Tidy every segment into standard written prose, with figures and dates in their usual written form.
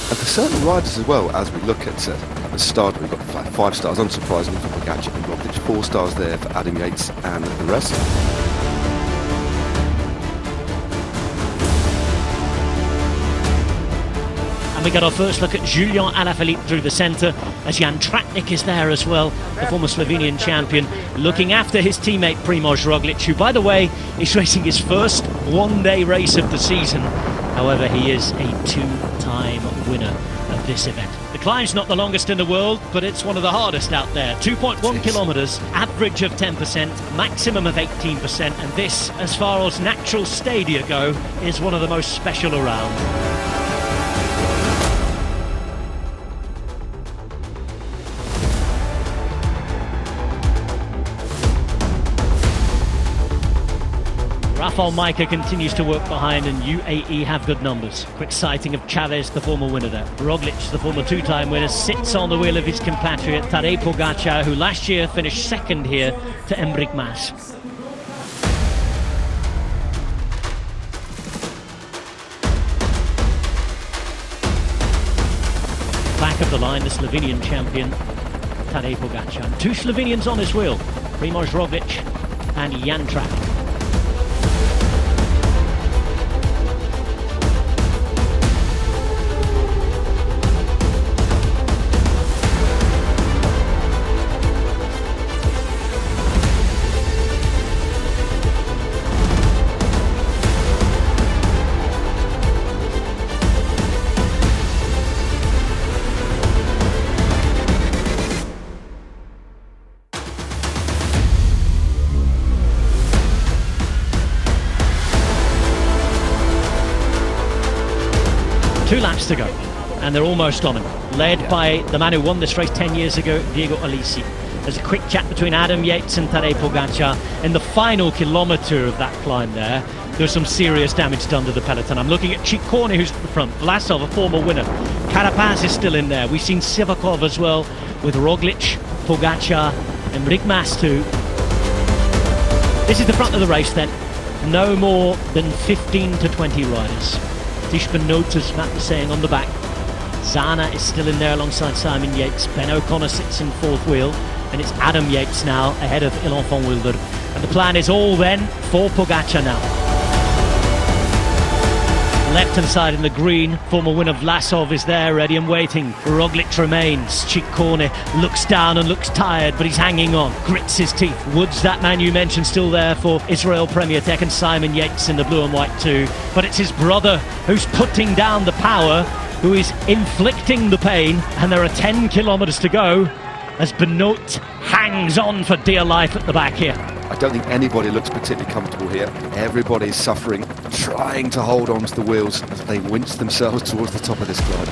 And for certain riders as well, as we look at the start, we've got 5 stars, unsurprisingly, for Pogačar and Roglic, 4 stars there for Adam Yates and the rest. And we got our first look at Julian Alaphilippe through the centre, as Jan Tratnik is there as well, the former Slovenian champion, looking after his teammate Primož Roglic, who, by the way, is racing his first one-day race of the season. However, he is a 2-time winner of this event. The climb's not the longest in the world, but it's one of the hardest out there. 2.1 kilometres, average of 10%, maximum of 18%, and this, as far as natural stadia go, is one of the most special around. Rafał Majka continues to work behind, and UAE have good numbers. Quick sighting of Chavez, the former winner there. Roglic, the former 2-time winner, sits on the wheel of his compatriot Tadej Pogačar, who last year finished second here to Enric Mas. Back of the line, the Slovenian champion Tadej Pogačar. 2 Slovenians on his wheel, Primož Roglič and Jan Tratnik. Two laps to go, and they're almost on him, led by the man who won this race 10 years ago, Diego Alisi. There's a quick chat between Adam Yates and Tadej Pogačar. In the final kilometre of that climb there's some serious damage done to the peloton. I'm looking at Ciccone, who's at the front, Vlasov, a former winner. Carapaz is still in there. We've seen Sivakov as well, with Roglic, Pogačar, and Enric Mas too. This is the front of the race then. No more than 15 to 20 riders. Tishman Notes, as Matt was saying, on the back. Zana is still in there alongside Simon Yates. Ben O'Connor sits in fourth wheel, and it's Adam Yates now ahead of Ilan van Wilder. And the plan is all then for Pogačar now. Left-hand side in the green, former winner Vlasov is there, ready and waiting. Roglic remains. Ciccone looks down and looks tired, but he's hanging on, grits his teeth. Woods, that man you mentioned, still there for Israel Premier Tech, and Simon Yates in the blue and white too. But it's his brother who's putting down the power, who is inflicting the pain, and there are 10 kilometres to go as Benoit hangs on for dear life at the back here. I don't think anybody looks particularly comfortable here. Everybody's suffering, trying to hold on to the wheels as they winch themselves towards the top of this climb.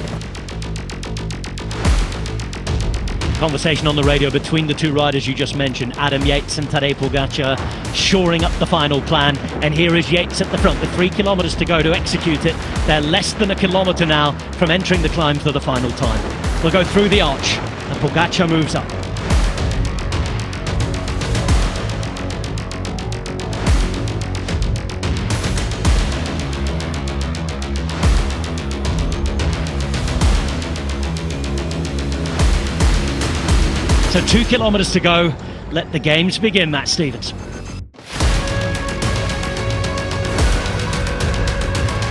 Conversation on the radio between the two riders you just mentioned, Adam Yates and Tadej Pogačar, shoring up the final plan. And here is Yates at the front with 3 kilometres to go to execute it. They're less than a kilometre now from entering the climb for the final time. We'll go through the arch, and Pogačar moves up. So 2 kilometres to go. Let the games begin, Matt Stevens.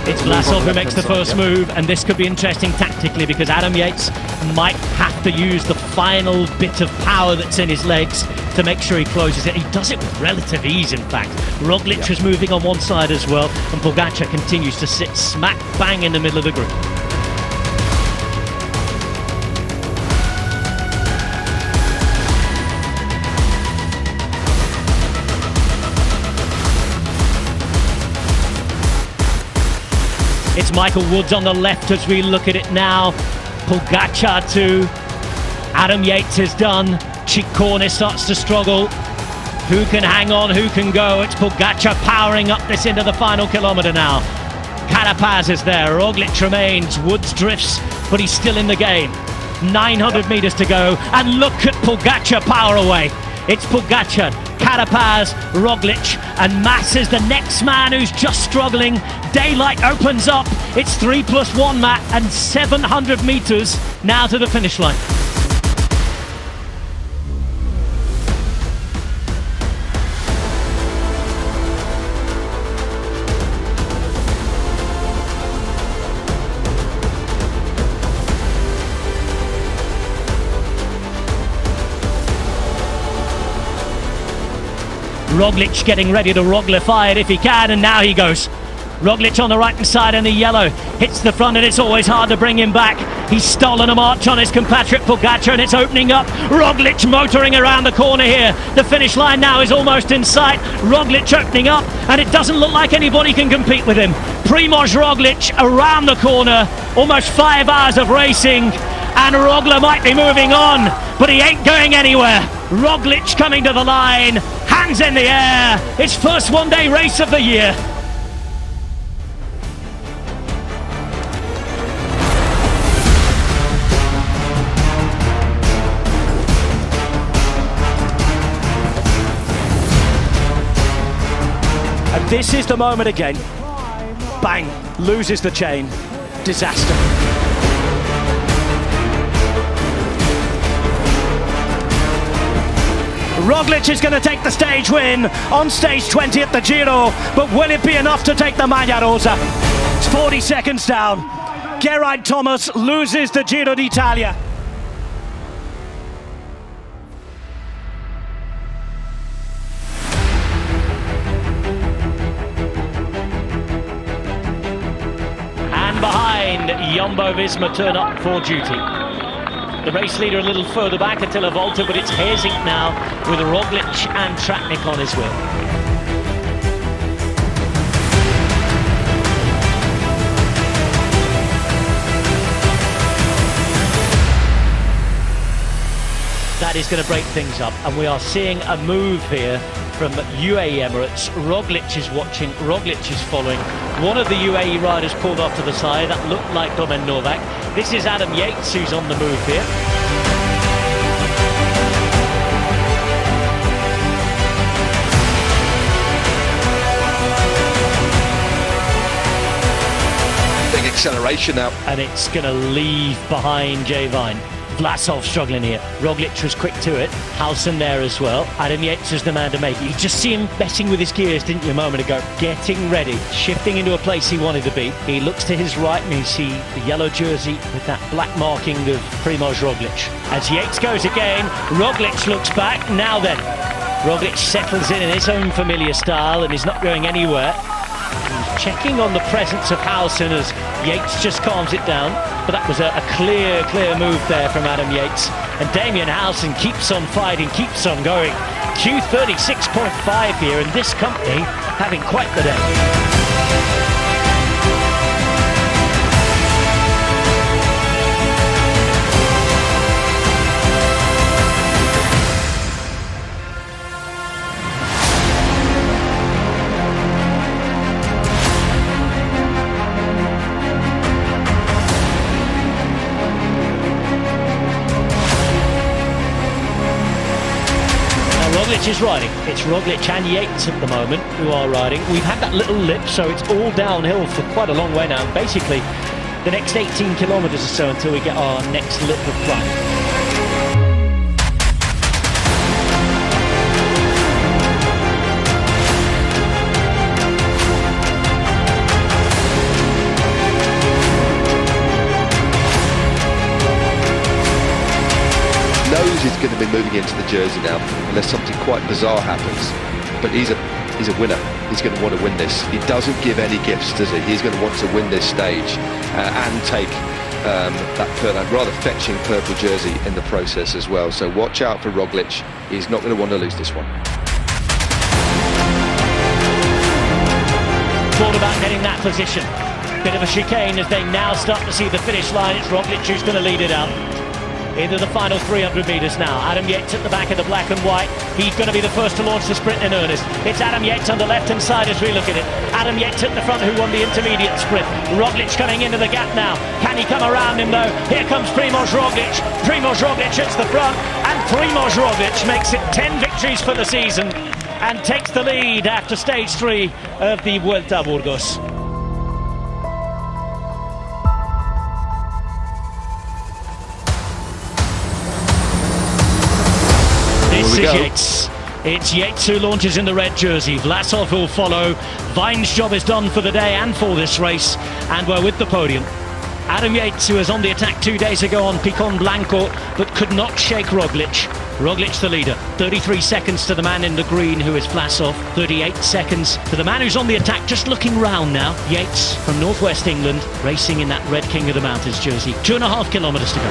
It's Vlasov who makes the first move, and this could be interesting tactically because Adam Yates might have to use the final bit of power that's in his legs to make sure he closes it. He does it with relative ease, in fact. Roglic was moving on one side as well, and Pogačar continues to sit smack bang in the middle of the group. It's Michael Woods on the left as we look at it now. Pogačar too. Adam Yates is done. Ciccone starts to struggle. Who can hang on, who can go? It's Pogačar powering up this into the final kilometre now. Carapaz is there, Roglic remains, Woods drifts, but he's still in the game. 900 metres to go, and look at Pogačar power away. It's Pogačar, Carapaz, Roglic, and Mas is the next man who's just struggling. Daylight opens up. It's 3+1, Matt, and 700 metres now to the finish line. Roglic getting ready to Roglify it if he can, and now he goes. Roglic on the right hand side in the yellow, hits the front, and it's always hard to bring him back. He's stolen a march on his compatriot Pogačar, and it's opening up. Roglic motoring around the corner here. The finish line now is almost in sight. Roglic opening up, and it doesn't look like anybody can compete with him. Primož Roglic around the corner, almost 5 hours of racing, and Roglic might be moving on, but he ain't going anywhere. Roglic coming to the line, hands in the air, his first one-day race of the year. And this is the moment again. Bang, loses the chain. Disaster. Roglic is going to take the stage win on stage 20 at the Giro, but will it be enough to take the Maglia Rosa? It's 40 seconds down. Geraint Thomas loses the Giro d'Italia. And behind, Jumbo-Visma turn up for duty. The race leader a little further back until a Vuelta, but it's Herzink now with Roglic and Tratnik on his wheel. That is going to break things up, and we are seeing a move here from UAE Emirates. Roglic is watching, Roglic is following. One of the UAE riders pulled off to the side. That looked like Domen Novak. This is Adam Yates who's on the move here. Big acceleration now. And it's going to leave behind Jay Vine. Vlasov struggling here. Roglic was quick to it. Halsen there as well. Adam Yates is the man to make it. You just see him messing with his gears, didn't you, a moment ago? Getting ready, shifting into a place he wanted to be. He looks to his right and you see the yellow jersey with that black marking of Primož Roglic. As Yates goes again, Roglic looks back. Now then, Roglic settles in his own familiar style and is not going anywhere. He's checking on the presence of Halsen as Yates just calms it down. But that was a clear move there from Adam Yates. And Damian Halsen keeps on fighting, keeps on going. Q36.5 here, and this company having quite the day. Roglic is riding. It's Roglic and Yates at the moment who are riding. We've had that little lip, so it's all downhill for quite a long way now. Basically, the next 18 kilometres or so until we get our next lip of climb. He's going to be moving into the jersey now, unless something quite bizarre happens. But he's a winner. He's going to want to win this. He doesn't give any gifts, does he? He's going to want to win this stage and take that rather fetching purple jersey in the process as well. So watch out for Roglic. He's not going to want to lose this one. Thought about getting that position. Bit of a chicane as they now start to see the finish line. It's Roglic who's going to lead it out. into the final 300 metres now. Adam Yates at the back of the black and white. He's going to be the first to launch the sprint in earnest. It's Adam Yates on the left-hand side as we look at it. Adam Yates at the front, who won the intermediate sprint. Roglic coming into the gap now. Can he come around him though? Here comes Primož Roglic. Primož Roglic hits the front, and Primož Roglic makes it 10 victories for the season and takes the lead after stage 3 of the Vuelta a Burgos. This is Yates. It's Yates who launches in the red jersey. Vlasov will follow. Vine's job is done for the day and for this race, and we're with the podium. Adam Yates, who was on the attack 2 days ago on Picon Blanco, but could not shake Roglic. Roglic the leader. 33 seconds to the man in the green, who is Vlasov. 38 seconds to the man who's on the attack, just looking round now. Yates from northwest England, racing in that red King of the Mountains jersey. 2.5 kilometres to go.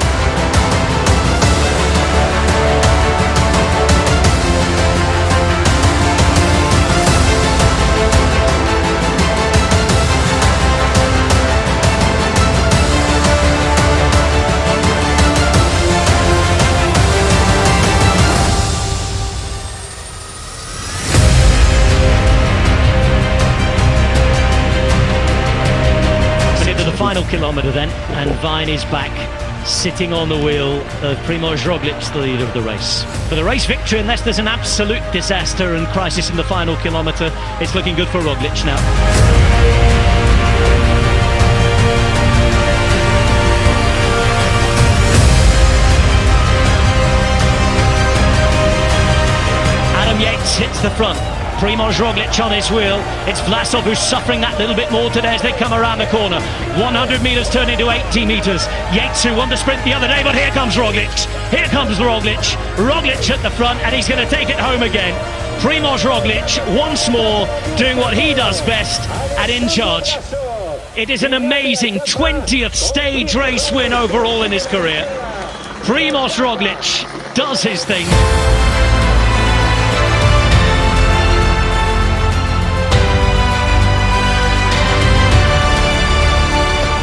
Final kilometre then, and Vine is back, sitting on the wheel of Primož Roglic, the leader of the race. For the race victory, unless there's an absolute disaster and crisis in the final kilometre, it's looking good for Roglic now. Adam Yates hits the front. Primož Roglic on his wheel. It's Vlasov who's suffering that little bit more today as they come around the corner. 100 metres turn into 80 metres. Yates, who won the sprint the other day, but here comes Roglic. Here comes Roglic. Roglic at the front, and he's going to take it home again. Primož Roglic once more doing what he does best and in charge. It is an amazing 20th stage race win overall in his career. Primož Roglic does his thing.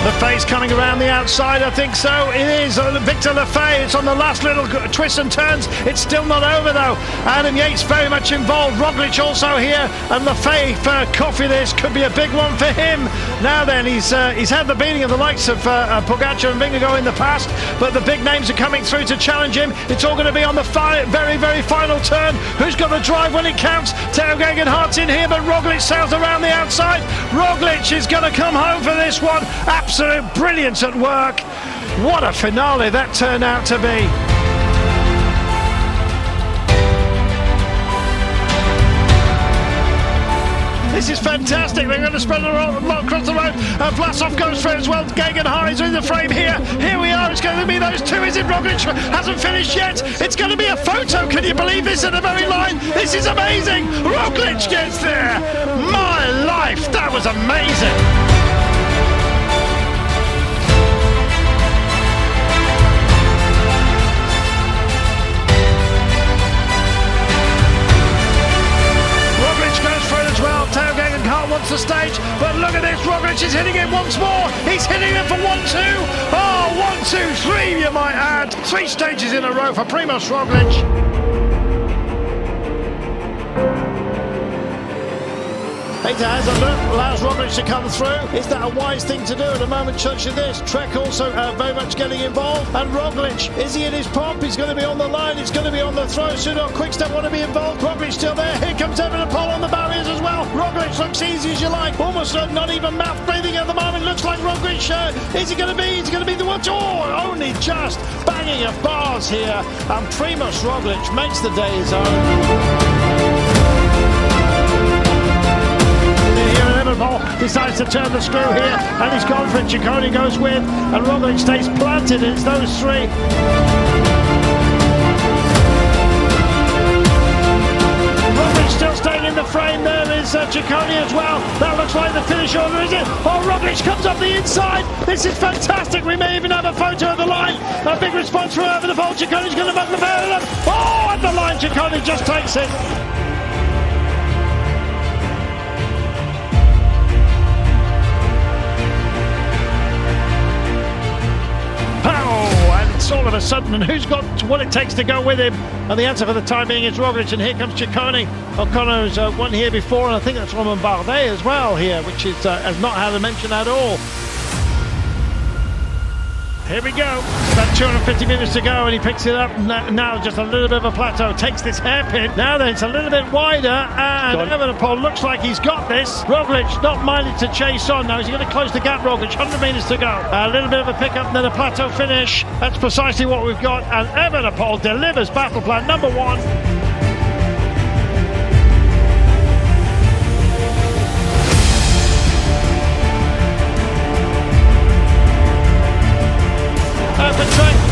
Lefay's coming around the outside, I think so. It is Victor Lefay. It's on the last little twists and turns. It's still not over though. Adam Yates very much involved. Roglic also here, and Lefay for coffee. This could be a big one for him. Now then, he's had the beating of the likes of Pogačar and Vingegaard in the past, but the big names are coming through to challenge him. It's all going to be on the very, very final turn. Who's got the drive when it counts? Theo Gegenhardt's in here, but Roglic sails around the outside. Roglic is going to come home for this one. Absolute brilliance at work. What a finale that turned out to be. This is fantastic. They're going to spread across the road. Vlasov goes through as well. Gegenhardt is in the frame here. Here we are. It's going to be those two. Is it Roglic? Hasn't finished yet. It's going to be a photo. Can you believe this at the very line? This is amazing. Roglic gets there. My life. That was amazing. Theo Gegenhard wants the stage, but look at this, Roglic is hitting it once more. He's hitting it for 1-2. Oh, 1, 2, 3, you might add. 3 stages in a row for Primož Roglic. Peter has a look, allows Roglic to come through. Is that a wise thing to do at a moment such as this? Trek also very much getting involved. And Roglic, is he in his pomp? He's going to be on the line, it's going to be on the throw. Soon Quickstep want to be involved. Roglic still there. Here comes Evenepoel on the barriers as well. Roglic looks easy as you like. Almost not even mouth breathing at the moment. Looks like Roglic, is he going to be? He's going to be the one. Oh, only just banging of bars here. And Primož Roglic makes the day his own. Decides to turn the screw here, and he's gone for it. Ciccone goes with, and Roglic stays planted. It's those 3. Roglic still staying in the frame. There is Ciccone as well. That looks like the finish order, is it? Oh, Roglic comes up the inside. This is fantastic. We may even have a photo of the line. A big response from Evenepoel. Ciccone's going to buck the barrel up. Oh, at the line, Ciccone just takes it. all of a sudden, and who's got what it takes to go with him? And the answer for the time being is Roglic, and here comes Ciccone. O'Connor's won here before, and I think that's Romain Bardet as well here, which is has not had a mention at all. Here we go, about 250 minutes to go, and he picks it up now, just a little bit of a plateau, takes this hairpin, now then it's a little bit wider, and Evenepoel looks like he's got this. Roglic not minded to chase on now, he's going to close the gap. Roglic, 100 metres to go, a little bit of a pickup and then a plateau finish. That's precisely what we've got, and Evenepoel delivers battle plan number 1.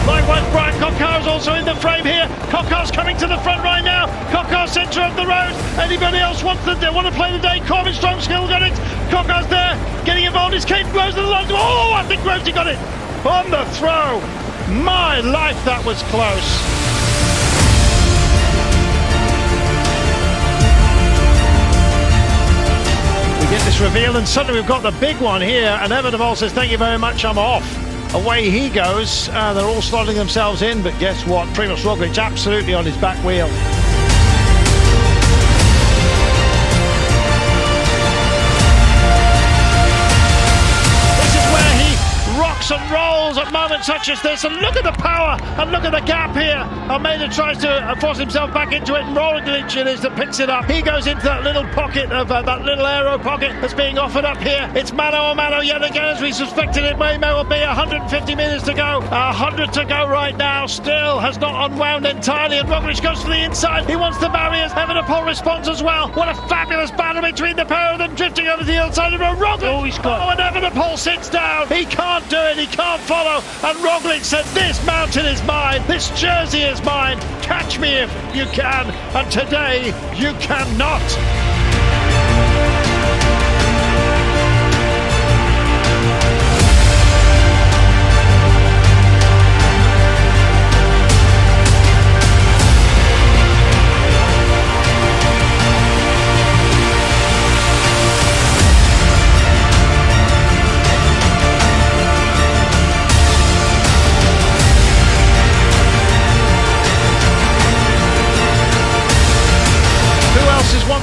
Likewise, Brian Coquart's also in the frame here. Coquart's coming to the front right now. Coquart centre of the road. Anybody else want to play the day? Corbin Strong still got it. Coquart's there, getting involved. Is Kate Groves to the line? Oh, I think Groves got it on the throw. My life, that was close. We get this reveal, and suddenly we've got the big one here. And Evenepoel says, "Thank you very much, I'm off." Away he goes, they're all slotting themselves in, but guess what? Primož Roglic absolutely on his back wheel. This is where he rocks and rolls at moments such as this, and look at the power, and look at the gap here. Almeida tries to force himself back into it, and Roglic it is that picks it up. He goes into that little pocket of that little aero pocket that's being offered up here. It's mano a mano yet again, as we suspected it may well be. 150 minutes to go, 100 to go right now. Still has not unwound entirely, and Roglic goes to the inside. He wants the barriers. Evenepoel responds as well. What a fabulous battle between the pair of them, drifting over to the other side of the road. Roglic, and Evenepoel sits down. He can't do it. He can't follow. And Roglic said, "This mountain is mine. This jersey is mine. Catch me if you can." And today you cannot.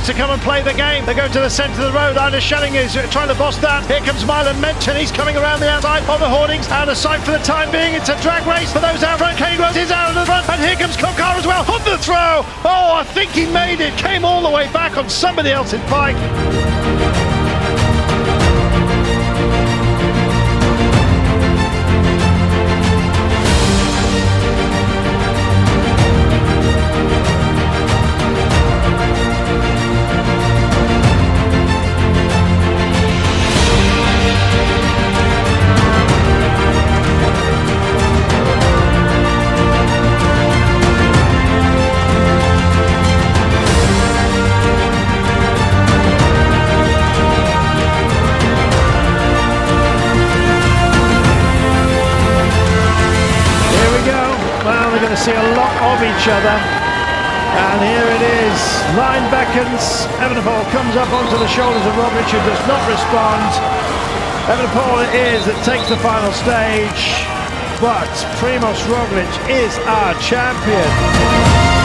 To come and play the game. They go to the centre of the road. Anders Schelling is trying to boss that. Here comes Milan-San Remo. He's coming around the outside of the hoardings. And aside for the time being, it's a drag race for those out front. Kane Groves is out of the front. And here comes Coquart as well. On the throw. Oh, I think he made it. Came all the way back on somebody else's bike. See a lot of each other, and here it is. Line beckons. Evenepoel comes up onto the shoulders of Roglic, who does not respond. Evenepoel it is that takes the final stage, but Primož Roglic is our champion.